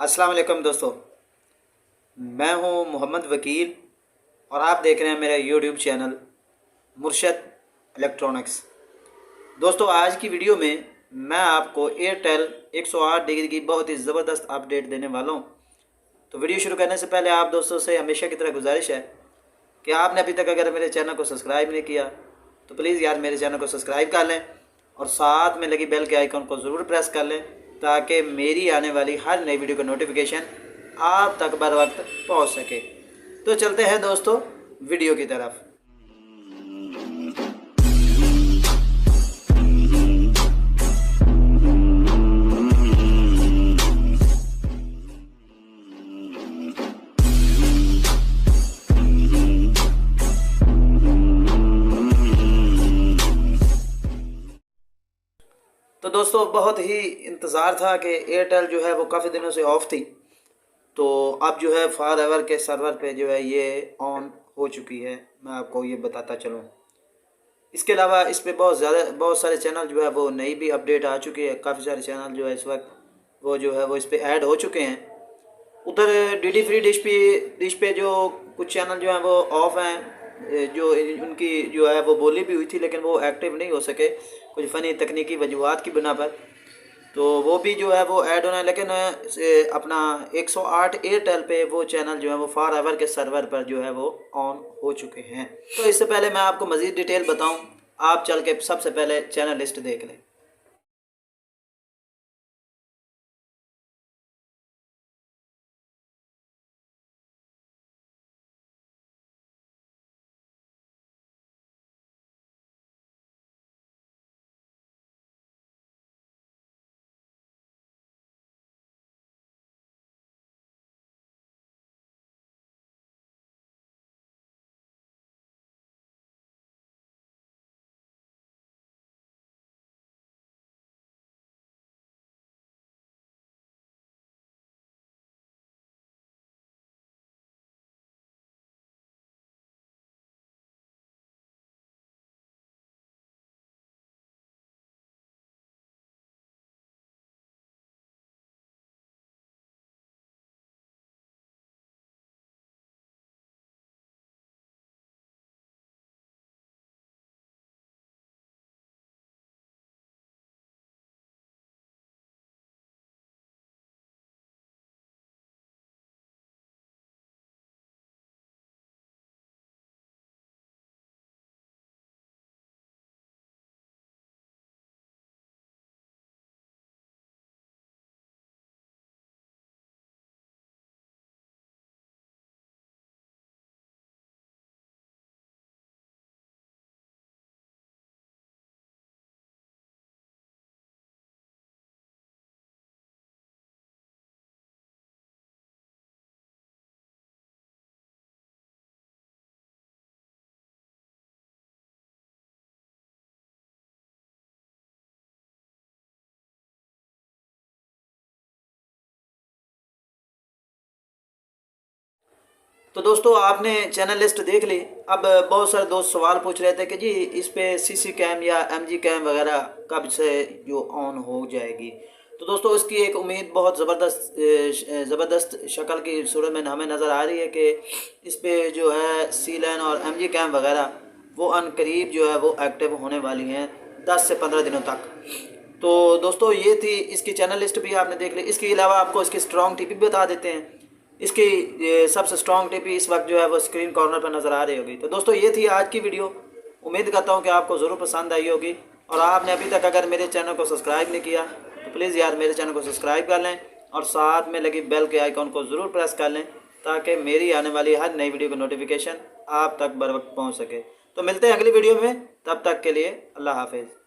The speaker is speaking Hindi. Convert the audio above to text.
अस्सलाम वालेकुम दोस्तों, मैं हूं मोहम्मद वकील और आप देख रहे हैं मेरा यूट्यूब चैनल मुर्शद इलेक्ट्रॉनिक्स। दोस्तों, आज की वीडियो में मैं आपको एयरटेल 108 डिग्री की बहुत ही ज़बरदस्त अपडेट देने वाला हूं। तो वीडियो शुरू करने से पहले आप दोस्तों से हमेशा की तरह गुजारिश है कि आपने अभी तक अगर मेरे चैनल को सब्सक्राइब नहीं किया तो प्लीज़ यार मेरे चैनल को सब्सक्राइब कर लें और साथ में लगी बेल के आइकन को ज़रूर प्रेस कर लें ताकि मेरी आने वाली हर नई वीडियो का नोटिफिकेशन आप तक बर वक्त पहुँच सके। तो चलते हैं दोस्तों वीडियो की तरफ। तो दोस्तों, बहुत ही इंतज़ार था कि एयरटेल जो है वो काफ़ी दिनों से ऑफ थी, तो अब जो है फॉर एवर के सर्वर पे जो है ये ऑन हो चुकी है। मैं आपको ये बताता चलूँ। इसके अलावा इस पे बहुत सारे चैनल जो है वो नई भी अपडेट आ चुकी है। काफ़ी सारे चैनल जो है इस वक्त वो जो है वो इस पे ऐड हो चुके हैं। उधर डीडी फ्री डिश पे जो कुछ चैनल जो हैं वो ऑफ हैं, जो उनकी जो है वो बोली भी हुई थी लेकिन वो एक्टिव नहीं हो सके कुछ फ़नी तकनीकी वजूहत की बिना पर, तो वो भी जो है वो ऐड होना है। लेकिन अपना 108 एयरटेल पे वो चैनल जो है वो फॉर एवर के सर्वर पर जो है वो ऑन हो चुके हैं। तो इससे पहले मैं आपको मज़ीद डिटेल बताऊं, आप चल के सबसे पहले चैनल लिस्ट देख लें। तो दोस्तों, आपने चैनल लिस्ट देख ली। अब बहुत सारे दोस्त सवाल पूछ रहे थे कि जी इस पे सीसी कैम या एमजी कैम वगैरह कब से जो ऑन हो जाएगी। तो दोस्तों, इसकी एक उम्मीद बहुत ज़बरदस्त शक्ल की सूरत में हमें नज़र आ रही है कि इस पे जो है सी लैन और एमजी कैम वगैरह वो अनकरीब जो है वो एक्टिव होने वाली हैं 10 से 15 दिनों तक। तो दोस्तों, ये थी इसकी चैनल लिस्ट भी आपने देख ली। इसके अलावा आपको इसकी स्ट्रॉन्ग टिप भी बता देते हैं। इसकी सबसे स्ट्रॉन्ग टिप इस वक्त जो है वो स्क्रीन कॉर्नर पर नज़र आ रही होगी। तो दोस्तों, ये थी आज की वीडियो। उम्मीद करता हूँ कि आपको ज़रूर पसंद आई होगी और आपने अभी तक अगर मेरे चैनल को सब्सक्राइब नहीं किया तो प्लीज़ यार मेरे चैनल को सब्सक्राइब कर लें और साथ में लगी बेल के आइकॉन को ज़रूर प्रेस कर लें ताकि मेरी आने वाली हर नई वीडियो का नोटिफिकेशन आप तक बर वक्त पहुँच सके। तो मिलते हैं अगली वीडियो में, तब तक के लिए अल्लाह हाफिज़।